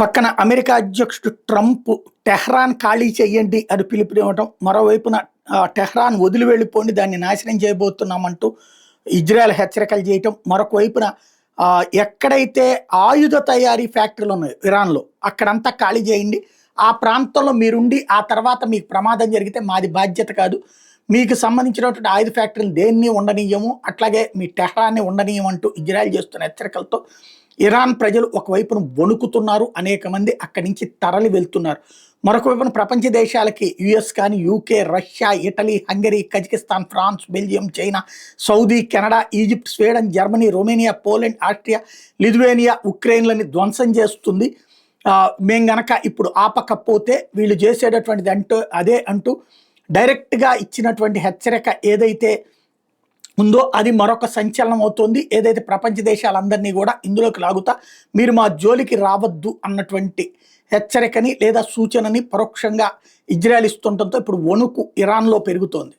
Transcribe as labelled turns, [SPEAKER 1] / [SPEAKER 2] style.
[SPEAKER 1] పక్కన అమెరికా అధ్యక్షుడు Trump Tehran ఖాళీ చేయండి అని పిలుపునివ్వటం, మరోవైపున టెహ్రాన్ వదిలి వెళ్ళిపోండి దాన్ని నాశనం చేయబోతున్నామంటూ ఇజ్రాయెల్ హెచ్చరికలు చేయటం, మరొక వైపున ఎక్కడైతే ఆయుధ తయారీ ఫ్యాక్టరీలు ఉన్నాయో ఇరాన్లో అక్కడంతా ఖాళీ చేయండి, ఆ ప్రాంతంలో మీరుండి ఆ తర్వాత మీకు ప్రమాదం జరిగితే మాది బాధ్యత కాదు, మీకు సంబంధించినటువంటి ఆయుధ ఫ్యాక్టరీలు దేన్ని ఉండనీయము, అట్లాగే మీ టెహ్రాన్ని ఉండనీయమంటూ ఇజ్రాయెల్ చేస్తున్న హెచ్చరికలతో ఇరాన్ ప్రజలు ఒకవైపున వణుకుతున్నారు, అనేక మంది అక్కడి నుంచి తరలి వెళ్తున్నారు. మరొక వైపున ప్రపంచ దేశాలకి యుఎస్ కానీ, UK, Russia, Italy, Hungary, Kazakhstan, France, Belgium, China, Saudi, Canada, Egypt, Sweden, Germany, Romania, Poland, Austria, Lithuania, ఉక్రెయిన్లని ధ్వంసం చేస్తుంది. మేము గనక ఇప్పుడు ఆపకపోతే వీళ్ళు చేసేటటువంటిది అదే అంటూ డైరెక్ట్గా ఇచ్చినటువంటి హెచ్చరిక ఏదైతే ఉందో అది మరొక సంచలనం అవుతుంది. ఏదైతే ప్రపంచ దేశాలందరినీ కూడా ఇందులోకి లాగుతా మీరు మా జోలికి రావద్దు అన్నటువంటి హెచ్చరికని లేదా సూచనని పరోక్షంగా ఇజ్రాయెల్ ఇస్తుండటంతో ఇప్పుడు వణుకు ఇరాన్లో పెరుగుతోంది.